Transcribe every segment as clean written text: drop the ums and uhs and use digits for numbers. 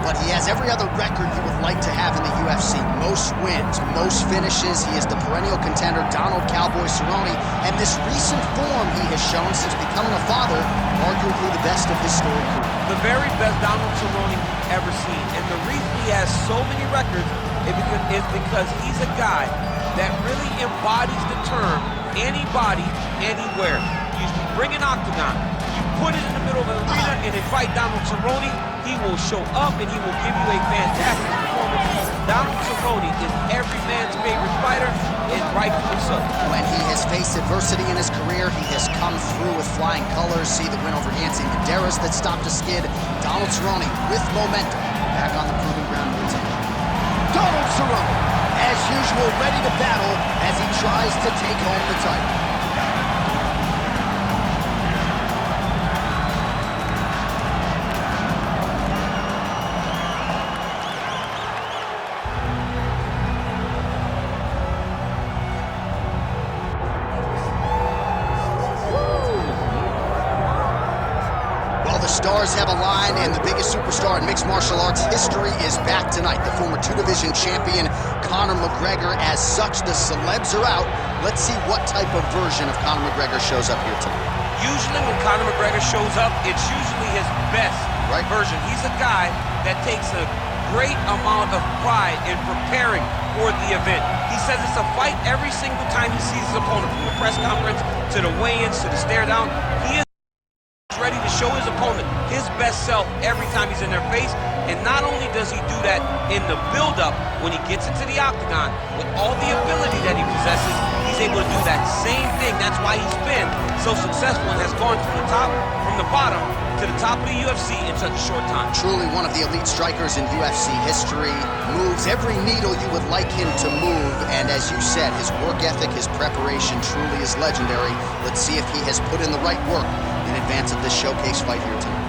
but he has every other record you would like to have in the UFC. Most wins, most finishes. He is the perennial contender, Donald Cowboy Cerrone, and this recent form he has shown since becoming a father, arguably the best of his storied career. The very best Donald Cerrone we've ever seen, and the reason he has so many records is because he's a guy that really embodies the term anybody, anywhere. You bring an octagon, you put it in the middle of an arena and invite Donald Cerrone, he will show up and he will give you a fantastic performance. Donald Cerrone is every man's favorite fighter, and rightfully so. When he has faced adversity in his career, he has come through with flying colors. See the win over Yancy Medeiros that stopped a skid. Donald Cerrone with momentum, back on the proving ground once again. Donald Cerrone, as usual, ready to battle as he tries to take home the title. Stars have aligned, and the biggest superstar in mixed martial arts history is back tonight. The former two-division champion, Conor McGregor. As such, the celebs are out. Let's see what type of version of Conor McGregor shows up here tonight. Usually when Conor McGregor shows up, it's usually his best version. He's a guy that takes a great amount of pride in preparing for the event. He says it's a fight every single time he sees his opponent, from the press conference to the weigh-ins to the stare down. He is ready to show his opponent his best self every time he's in their face. And not only does he do that in the build-up when he gets into the octagon, with all the ability that he possesses, he's able to do that same thing. That's why he's been so successful and has gone from the bottom to the top of the UFC in such a short time. Truly one of the elite strikers in UFC history. Moves every needle you would like him to move, and as you said, his work ethic, his preparation truly is legendary. Let's see if he has put in the right work in advance of this showcase fight here tonight.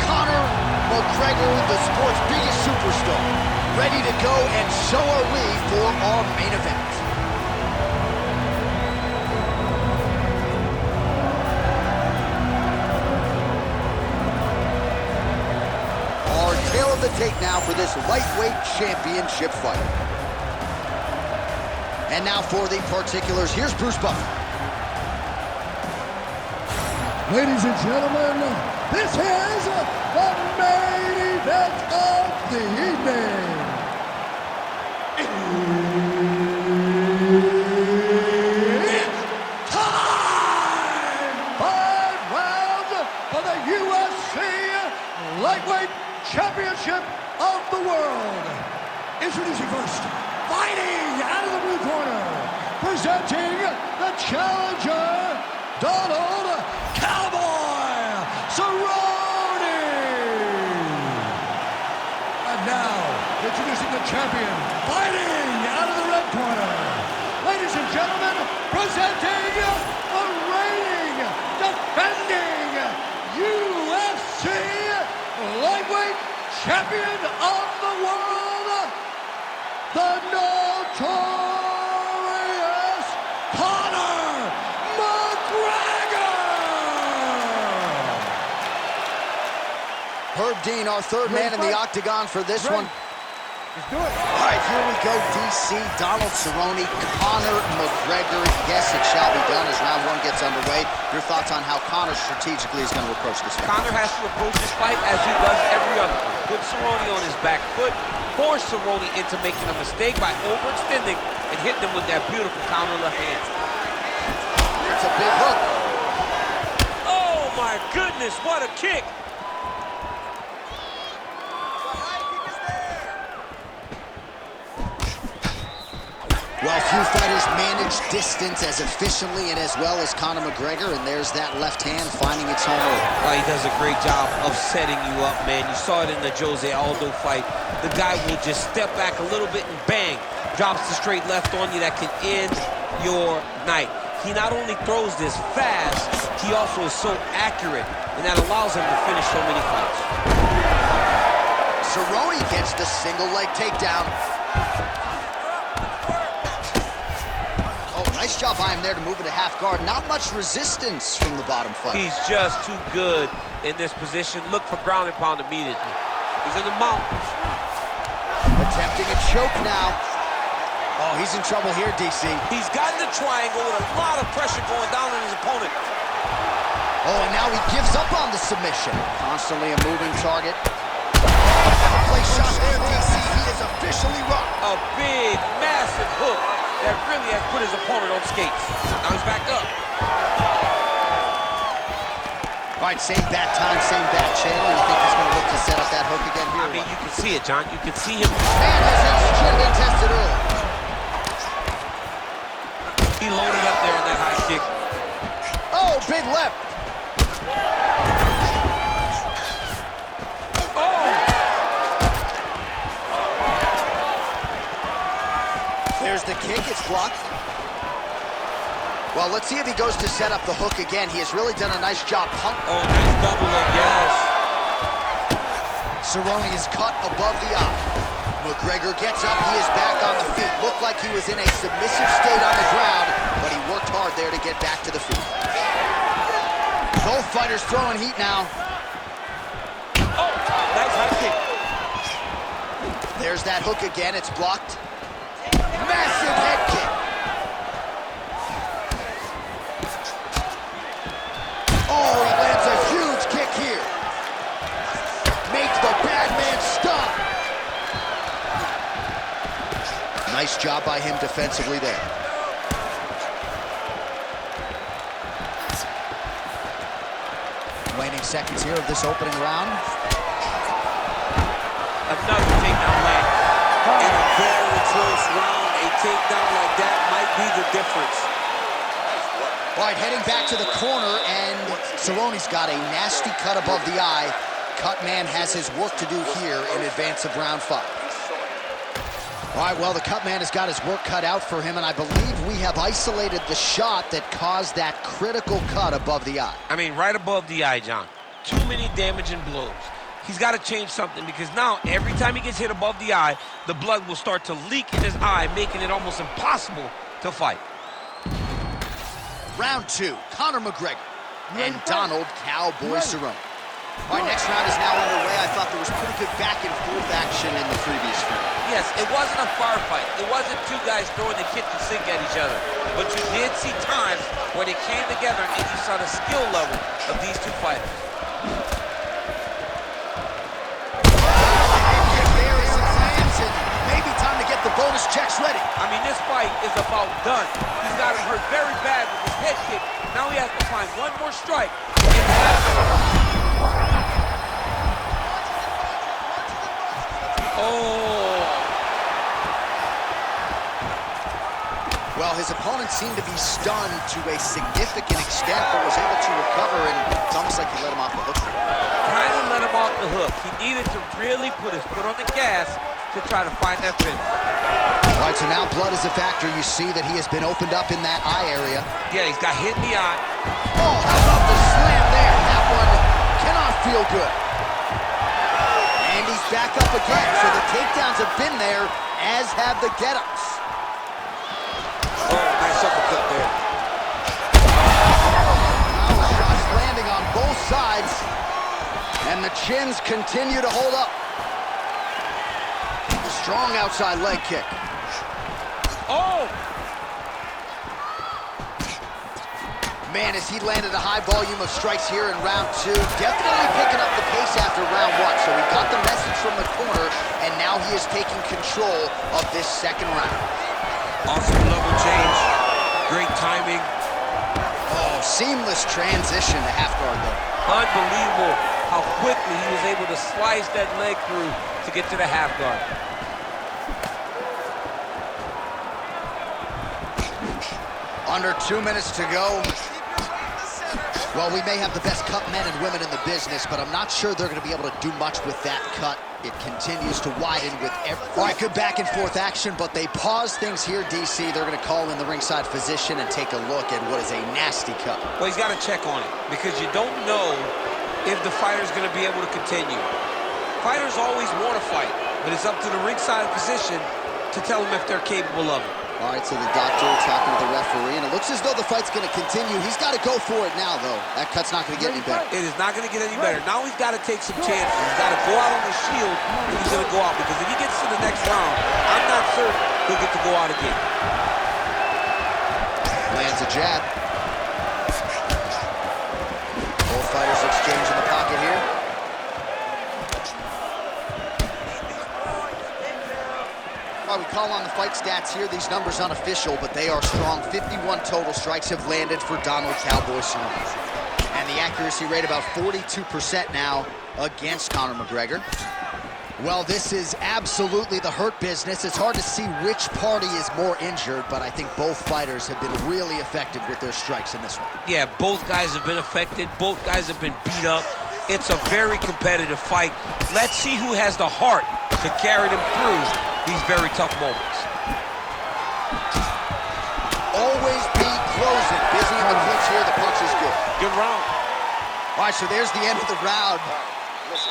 Conor McGregor, the sport's biggest superstar, ready to go, and so are we for our main event. Our tail of the tape now for this lightweight championship fight. And now for the particulars, here's Bruce Buffer. Ladies and gentlemen, this is the main event of the evening. It's time! 5 rounds for the UFC Lightweight Championship of the World. Introducing first, fighting out of the blue corner, presenting the challenger, Donald Cowboy Cerrone. And now, introducing the champion, fighting out of the red corner. Ladies and gentlemen, presenting the reigning, defending UFC Lightweight Champion of the World, the notorious Conor McGregor! Herb Dean, our third man in the octagon for this one. Let's do it. All right, here we go, DC. Donald Cerrone, Conor McGregor. Yes, it shall be done as round one gets underway. Your thoughts on how Conor strategically is going to approach this fight? Conor has to approach this fight as he does every other. Put Cerrone on his back foot, force Cerrone into making a mistake by overextending and hitting him with that beautiful counter left hand. It's a big hook. Oh my goodness, what a kick! Well, few fighters manage distance as efficiently and as well as Conor McGregor, and there's that left hand finding its home early. Well, he does a great job of setting you up, man. You saw it in the Jose Aldo fight. The guy will just step back a little bit and bang, drops the straight left on you that can end your night. He not only throws this fast, he also is so accurate, and that allows him to finish so many fights. Cerrone gets the single leg takedown. Nice job by him there to move into half guard. Not much resistance from the bottom fight. He's just too good in this position, look for ground and pound immediately. He's in the mount. Attempting a choke now. Oh, he's in trouble here, DC. He's got the triangle with a lot of pressure going down on his opponent. Oh, and now he gives up on the submission. Constantly a moving target. Place shot there, DC. He is officially rocked. A big, massive hook that really has put his opponent on skates. Now he's back up. All right, same bat time, same bat channel. You think he's going to look to set up that hook again here? I mean, you can see it, John. You can see him. Man has his chin been tested early. He loaded up there on that high kick. Oh, big left. Oh! There's the kick. It's blocked. Well, let's see if he goes to set up the hook again. He has really done a nice job. Oh, nice double leg, yes. Cerrone is cut above the eye. McGregor gets up. He is back on the feet. Looked like he was in a submissive state on the ground, but he worked hard there to get back to the feet. Both fighters throwing heat now. Oh, nice high kick. There's that hook again. It's blocked. Massive head kick. Oh, he lands a huge kick here. Makes the bad man stop. Nice job by him defensively there. Waning seconds here of this opening round. Another takedown leg. In a very close round, a takedown like that might be the difference. All right, heading back to the corner, and Cerrone's got a nasty cut above the eye. Cutman has his work to do here in advance of round 5. All right, well, the Cutman has got his work cut out for him, and I believe we have isolated the shot that caused that critical cut above the eye. I mean, right above the eye, John. Too many damaging blows. He's got to change something because now, every time he gets hit above the eye, the blood will start to leak in his eye, making it almost impossible to fight. Round 2, Conor McGregor and Donald Cowboy Cerrone. All right, next round is now underway. I thought there was pretty good back and forth action in the previous round. Yes, it wasn't a firefight. It wasn't two guys throwing the kitchen sink at each other. But you did see times where they came together and you saw the skill level of these two fighters. There is his hands, and maybe time to get the bonus checks ready. I mean, this fight is about done. He's got him hurt very bad with his head kick. Now he has to find one more strike. Oh. Well, his opponent seemed to be stunned to a significant extent, but was able to recover, and it's almost like he let him off the hook. Kind of let him off the hook. He needed to really put his foot on the gas to try to find that finish. All right, so now blood is a factor. You see that he has been opened up in that eye area. Yeah, he's got hit in the eye. Oh, how about the slam there? That one cannot feel good. And he's back up again, so the takedowns have been there, as have the get-ups. Oh, nice uppercut there. Now shots landing on both sides, and the chins continue to hold up. Strong outside leg kick. Oh! Man, as he landed a high volume of strikes here in round 2, definitely picking up the pace after round 1. So he got the message from the corner, and now he is taking control of this second round. Awesome level change. Great timing. Oh, seamless transition to half guard there. Unbelievable how quickly he was able to slice that leg through to get to the half guard. Under 2 minutes to go. Well, we may have the best cut men and women in the business, but I'm not sure they're going to be able to do much with that cut. It continues to widen with every... All right, good back and forth action, but they pause things here, DC. They're going to call in the ringside physician and take a look at what is a nasty cut. Well, he's got to check on it because you don't know if the fighter's going to be able to continue. Fighters always want to fight, but it's up to the ringside physician to tell them if they're capable of it. All right, so the doctor talking to the referee, and it looks as though the fight's going to continue. He's got to go for it now, though. That cut's not going to get any better. It is not going to get any better. Now he's got to take some chances. He's got to go out on the shield, and he's going to go out, because if he gets to the next round, I'm not certain he'll get to go out again. Lands a jab. Both fighters exchange in the pocket here. Well, we call on the fight stats here. These numbers unofficial, but they are strong. 51 total strikes have landed for Donald Cowboy Cerrone. And the accuracy rate about 42% now against Conor McGregor. Well, this is absolutely the hurt business. It's hard to see which party is more injured, but I think both fighters have been really effective with their strikes in this one. Yeah, both guys have been affected. Both guys have been beat up. It's a very competitive fight. Let's see who has the heart to carry them through these very tough moments. Always be closing. Busy in the clinch here. The punch is good. Good round. All right, so there's the end of the round.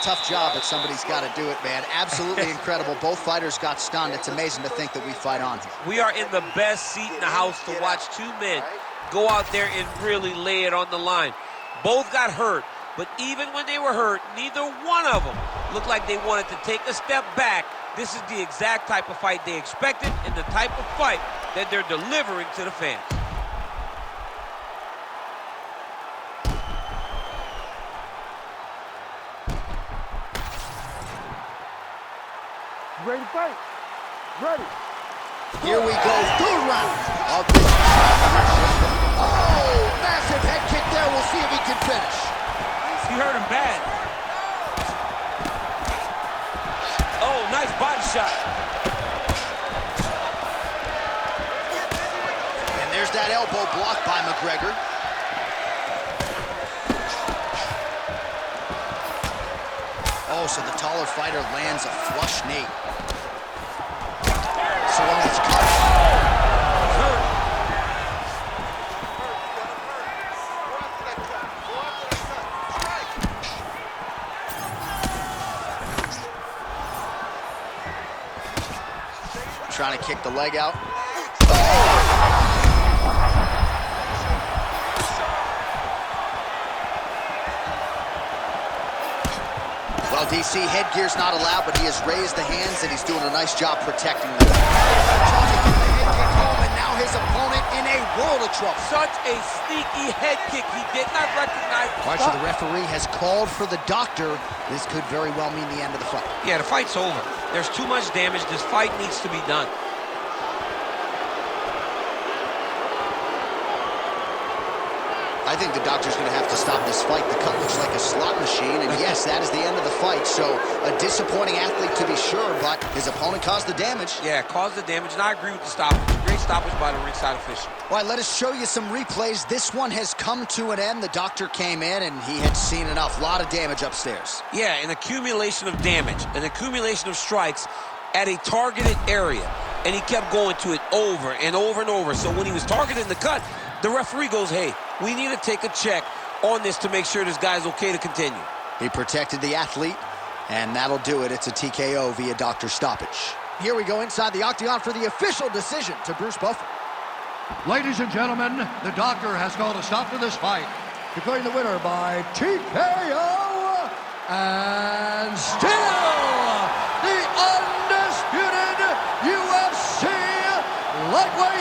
Tough job, but somebody's got to do it, man. Absolutely incredible. Both fighters got stunned. It's amazing to think that we fight on. We are in the best seat in the house to watch two men go out there and really lay it on the line. Both got hurt, but even when they were hurt, neither one of them looked like they wanted to take a step back. This is the exact type of fight they expected and the type of fight that they're delivering to the fans. Ready to fight? Ready. Here we go, third round of this. Oh, massive head kick there. We'll see if he can finish. He hurt him bad. Oh, nice body shot. And there's that elbow blocked by McGregor. Oh, so the taller fighter lands a flush knee. Cerrone's cut. Trying to kick the leg out. Well, DC, headgear's not allowed, but he has raised the hands, and he's doing a nice job protecting them. Trying to get the head kick home, and now his opponent in a world of trouble. Such a sneaky head kick. He did not recognize. All right, so the referee has called for the doctor. This could very well mean the end of the fight. Yeah, the fight's over. There's too much damage. This fight needs to be done. I think the doctor's going to have to stop this fight. The cut looks like a slot machine, and yes, that is the end of the fight. So a disappointing athlete to be sure, but his opponent caused the damage. Yeah, caused the damage, and I agree with the stoppage. Great stoppage by the ringside official. All right, let us show you some replays. This one has come to an end. The doctor came in, and he had seen enough. A lot of damage upstairs. Yeah, an accumulation of damage, an accumulation of strikes at a targeted area, and he kept going to it over and over and over. So when he was targeting the cut, the referee goes, hey, we need to take a check on this to make sure this guy's okay to continue. He protected the athlete, and that'll do it. It's a TKO via doctor stoppage. Here we go inside the octagon for the official decision to Bruce Buffer. Ladies and gentlemen, the doctor has called a stop to this fight, declaring the winner by TKO, and still the undisputed UFC lightweight